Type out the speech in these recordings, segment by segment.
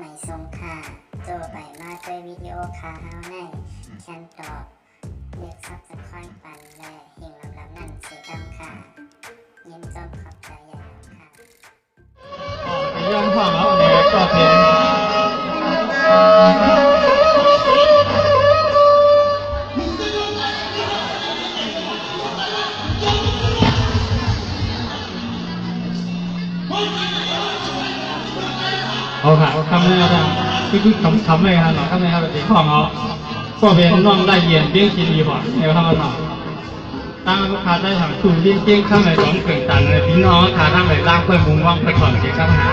ไม่ทรงค่าโจไปมาด้วยวิดีโอคาเฮาในแคนตอบเรียกซับสไครป์ปันและหิ่งลำนั่นเสียดำค่ะยินจมขอบใจใหญ่ค่ะย้อนความเอาเนี่ยก็เพลงเอาค่ะทำเลยนะคือทำเลยครับทำเลยครับเป็นของเขาก็เป็นน้องได้เยียนเบี้ยงกินดีกว่าเดี๋ยวทำมาต่อตั้งลูกค้าได้ทำถูกเบี้ยงเบี้ยงข้างในสองเกิดตันเลยพี่น้องขาทั้งเลยร่างเพื่อนมุงว่างไปก่อนเสียข้างหา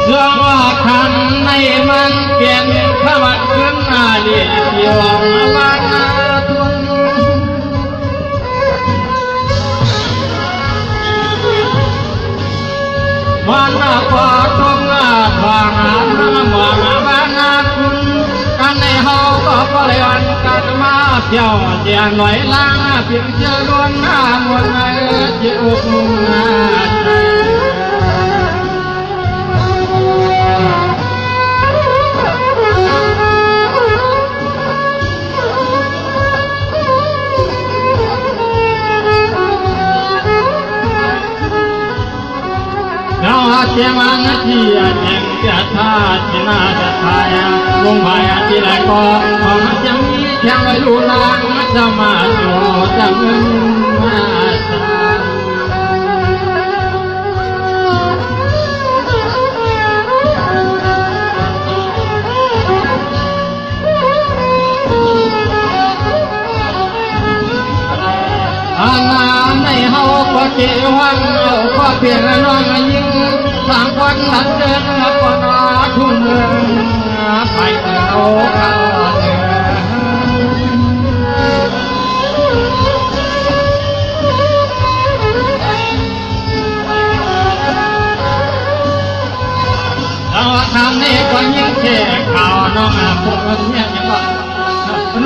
เรื่องว่าคันในมันเปลี่ยนขวัญขึ้นหน้าเรียบยอมมาทุนมันปอดทงอาบางอามันบางอาคุณกันในเฮาก็ปล่อยวันกันมาเที่ยวเจียงหน่อยล้างเพียงเชื่อดวงหน้ามวลในจิตอกมุ่งหน้าใจเจ้ามันที่เจ็บจะท่าที่น่าจะทายวงไปที่ไหนก็ของจะมีแค่ไม่รู้ลางจะมาโจจะมึงมาอาณาในเฮาก็เจ้าวันเอาก็เพียงน้องยิ่งสามคนหลังเดินมาปนาทุ่งเมืองไปเอาข้าวเดือเราทำนี่ก็ยิ่งเจ็บข่าวน้องพวกเนี่ยยังว่า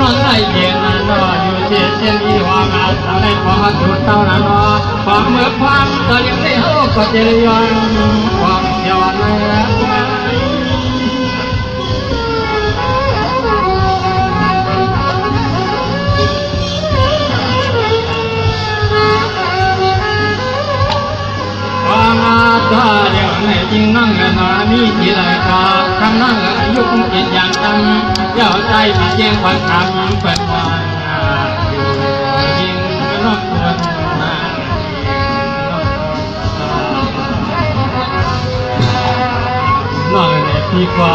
น้องไอ้เย็นนั่นก็อยู่เจ็บเช่นที่ว่างานอะไรของจุดเท่านั้นว่าความเมื่อความก็ยังได้เฮาก็เจริญความเที่ยวในตาเดียวในจริงนั่งกันนามีที่ไรก็ทำนั่งกันยุคกินอย่างจำเย้าใจมาเจียงควันคำเปิดวานอยู่ยิงก็นอกตัวมาน้องเนี่ยพี่กว่า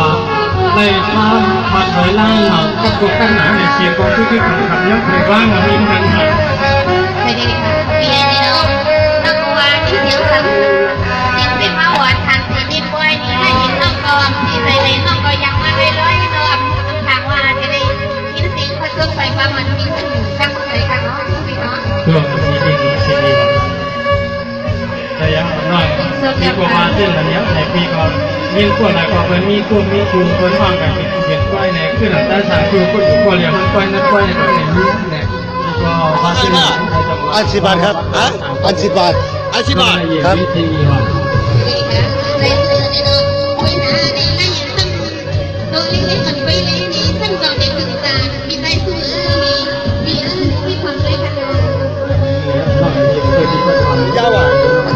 เลยทำมาถอยล่างหนักก็กดกันหนาในเสียงก็คือขับขับยักษ์ไปว่างกับมินกันค่ะไม่ได้ค่ะพี่เอ๋เนาะนักว่าที่เสียงคำเป็นมาวัดทันทีนี่ป่วยนี่ให้ยินน้องก็ที่ใจในน้องก็ยังมาได้ร้อยเนาะทางว่าจะได้ยินเสียงเขาเครื่องไฟฟ้ามันมีขึ้นข้างใจกันเนาะพี่เนาะเครื่องมีดีเสียงดีแต่ยังน้อยมีกว่ามาขึ้นแล้วเนี้ยในปีก่อนมีกว่าไหนก็เป็นมีกลุ่มมีกลุ่มคนฟังกันเป็นเห็นก้อยในขึ้นหลังใต้สายคือคนก้อยเรียกมันก้อยนักก้อยในก้อยในนี้เนี่ยก็พาขึ้นอัน10 บาทครับอัน10 บาทอัน10 บาทครับวิธีว่าในเรือในเนาะคุยหาในนั่งอย่างตั้งตัวเล็กๆมันไปเลยนี่ท่านก็ได้ศึกษามีใจสู้มีความใจกันเนาะยาวอ่ะ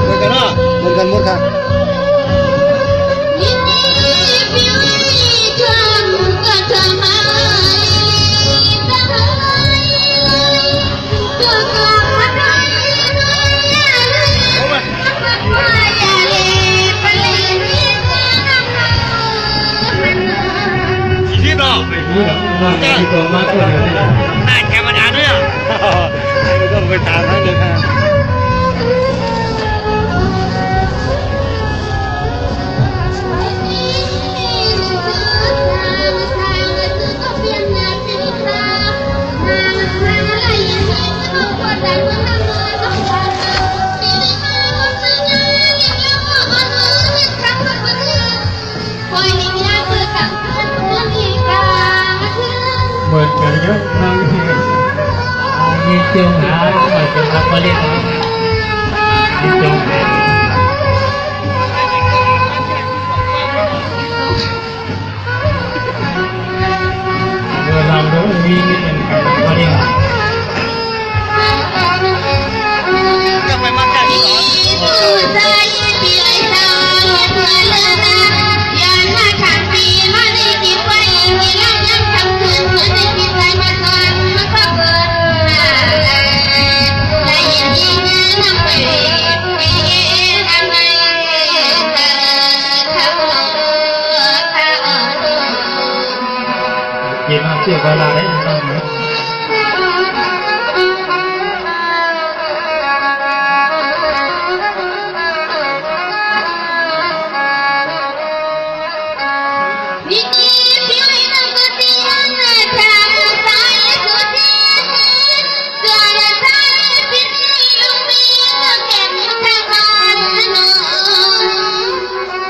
เหมือนกันเนาะเหมือนกันหมดครับที่ตัวมากกว่าเดิมน่าแกมาด่าเนี่ยไม่ต้องไปตามให้เลยค่ะเหมือนกันเยอะมากมีเจียวหาเหมือนกันครับเขาเรียกว่ามีเจียวหา สียเวลาได้ยังไง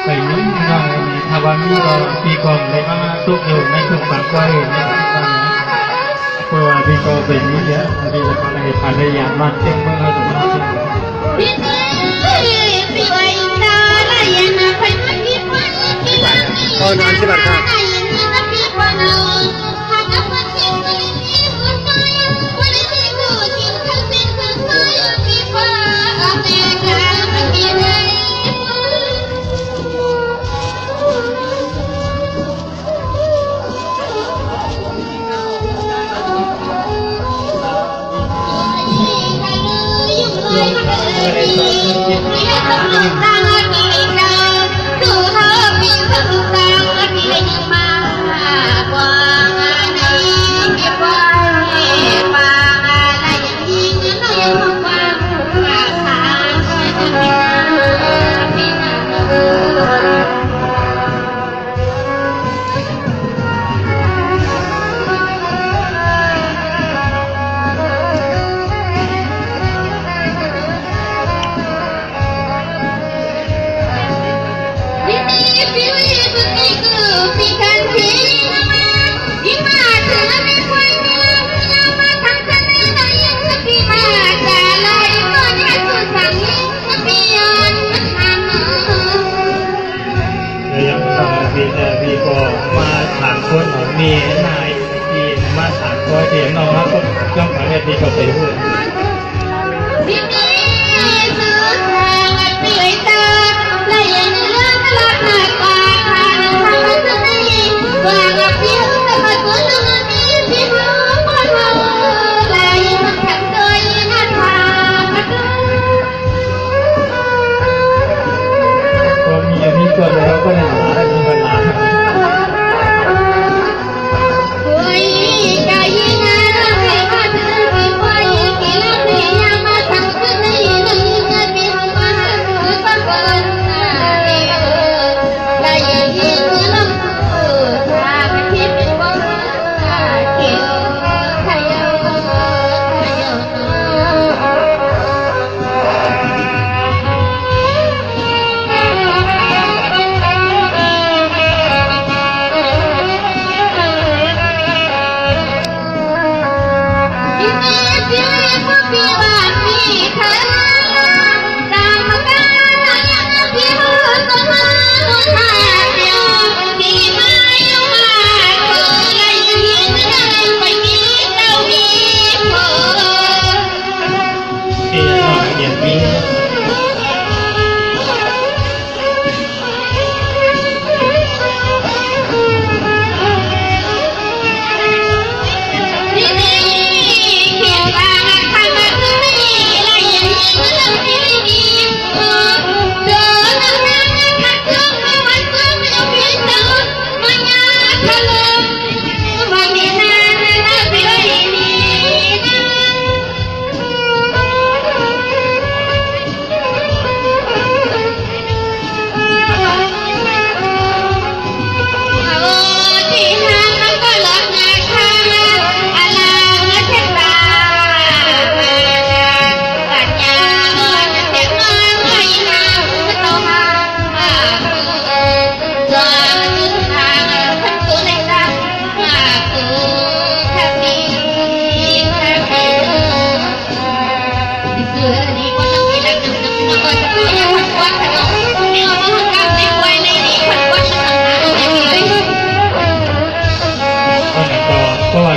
ไปยุ่งน้องถ้าว่ามีเราปีก่อนเลยมาทุกอยู่ในทุกฝังไว้ในบ้านนะเพราะว่าปีก่อนเป็นนี้เยอะปีละคนเลยพาได้ยามมาเต็มเมืองเราถึงมาเต็มพอนอนที่บ้านค่ะพี่ก็มาถามคนมีนายที่มาถามคนเดียวน้องครับก็ย่อมถามแบบนี้ก็ไปพูดมีส่วนแล้วก็ได้หามีปัญหา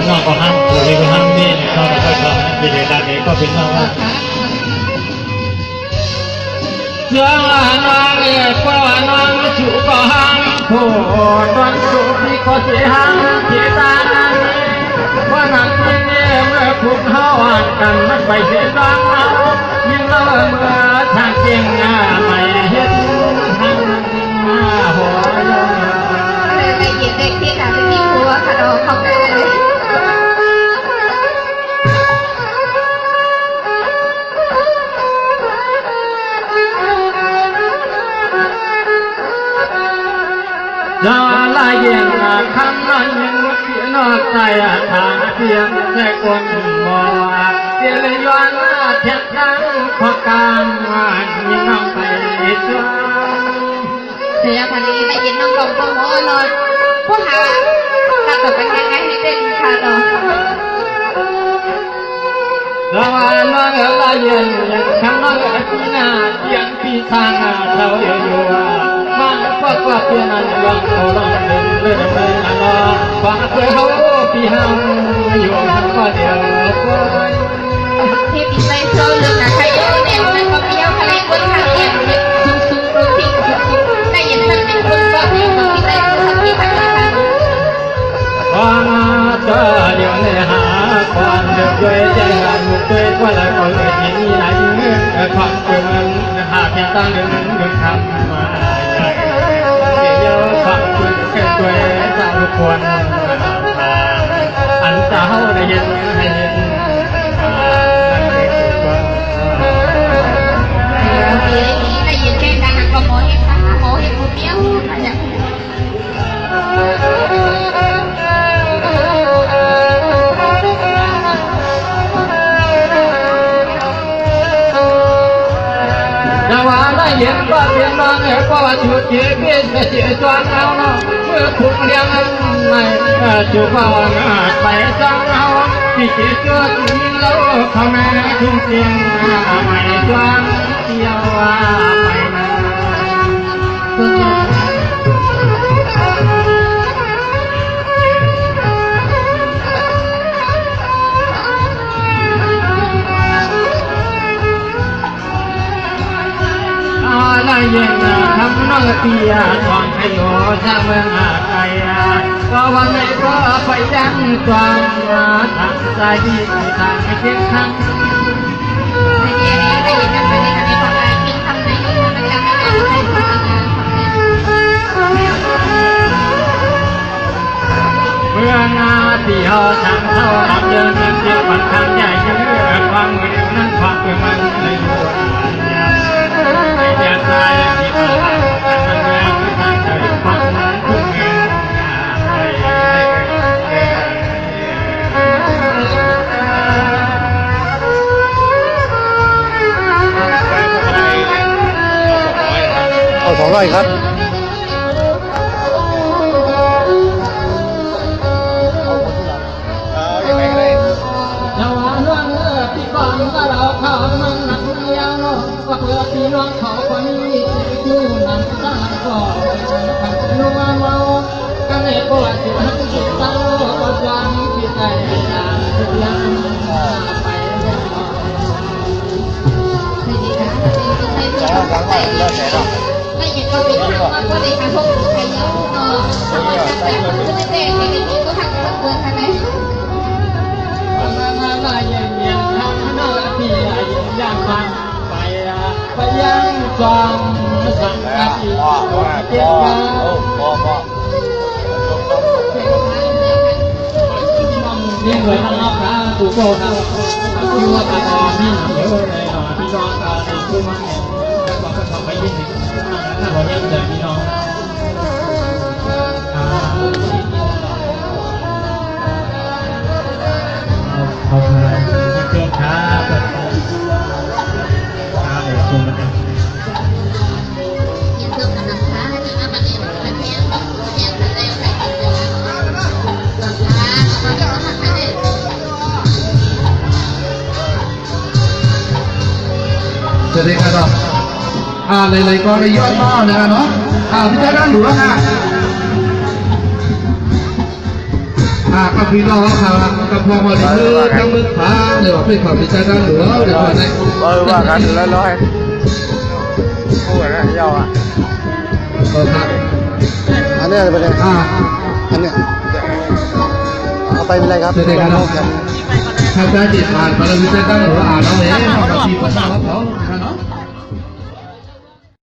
น้องก็ห้ามหรือก็ห้ามนี่น้องก็ชอบกิเลสด้านนี้ก็เป็นน้องว่าเชื่อว่าน้องเอ๋ยเพราะว่าน้องชูก็ห้ามผู้ตอนสุที่ก็เสียห้ามที่ตาว่าหนักที่นี่เมื่อคุณเฮาอ่านกันมันไปเสียดังยิ่งเมื่อทางเก่งไม่เห็นทางหัว ได้ยินได้คิดอาจจะมีผัวค่ะเราเข้าไปเลย เย็นคำนั้นยังเสียนอกใจทางเสียงแค่คนมอเสียเลยย้อนเทียบทั้งพอการยังน้องไปช่วย เสียพันนี้ได้ยินน้องกองก็หัวลอยผู้หาถ้าตกเป็นยังไงให้เต้นค่ะต่อ ระหว่างน้องละเย็นยังคำน้องที่หน้ายังพี่ทางเท่าอยู่มาก็กว่าเพื่อนนั้นลองเขาลองเดินเรื่อยเรื่อยรอฟังเพื่อเขาพี่เฮาอยู่ก็เดียวที่ปีใจโซ่ลึกนะใครโยเนี่ยมันก็เบี้ยวทะเลบนทางเดียวสูงรู้ทิ้งได้ยินสักเป็นคนก็มีคนปีใจโซ่ทั้งที่ทั้งนั้น ความเจอเดี๋ยวเนี่ยหาความเดือดด้วยใจงานมุกด้วยว่าละคนที่มีไหนความเกินหากยังตั้งเรื่องทำมาใหญ่เดี๋ยวความคุณแค่ด้วยเจ้าควรอันเจ้าได้ยินให้เห็นได้ยินแค่ดังก็โมเห็นตาโมเห็นผู้เดียวอะไรว่าได้เห็นว่าเป็นน้องเพราะว่าจุดเจี๊ยบเจี๊ยบจวนเอาเนาะเมื่อถูกเลี้ยงไม่จุกว่าไปจังเอาที่เจี๊ยบจุดยิงแล้วเขาแม่ทุ่งเสียงไม่จวนเที่ยวไปมาได้เย็นทำน้องเตียทองให้โยชาเมืองไกลก็วันไหนก็ไปยังจวนทางใจดีทางให้เพียงครั้งเมื่อนาที่เขาทางเท่ารับเดินเที่ยวปันทางใหญ่จะเลือกความเหมือนนั้นความเป็นมันเลยอยู่อย่าตายที่ตลาดแต่มันแรงทางใจความทุกข์เงินเอา200ครับเราเรื่องที่ก่อนก็เราเข้ามันหนักเดียวว่าเพื่อพี่น้องเขาคนนี้อยู่นั่นสร้างก่อนัวเมาก็เลยปวดหัวจิตเศร้าก็จวนที่ใจทุกอย่างไปไม่ดีค่ะไม่ดีค่ะไม่ดีไม่ยินก็เป็นทางว่าก็ได้ทางพวกใครเยอะเนาะทำไมทำแต่คนก็ไม่เป็นไม่ดีก็ทางคนเกินใช่ไหมมาเย็นเย็นทำน้าที่ย่างฟังไปยังจอมสังกัดอีกเจ้าเลี้ยงไว้ทั้งนอกนะกูโก้นะคือว่าตาพี่เดี๋ยวเลยพี่น้องตาคือมันแล้วก็ทำไปยิ่งถึงถ้าเราเลี้ยงเลยพี่น้องเอาไปเพื่อนค้าเปิดค้าเลยส่งมาสวัสดีครับเลยก็ได้ยอดมากเลยเนาะพี่ชายด้านหลวงกับพี่น้องครับกับพวกมาดีมือทั้งมือพาเดี๋ยวเป็นของพี่ชายด้านหลวงเดี๋ยวไหนว่ากันแล้วร้อยพูดนะเยาอ่ะครับอันนี้อะไรไปเลยอันนี้เอาไปเป็นไรครับสวัสดีครับถ้าได้จิตผ่านไปแล้วพี่ชายด้านหลวงน้องเอ๋กับพี่น้องเขา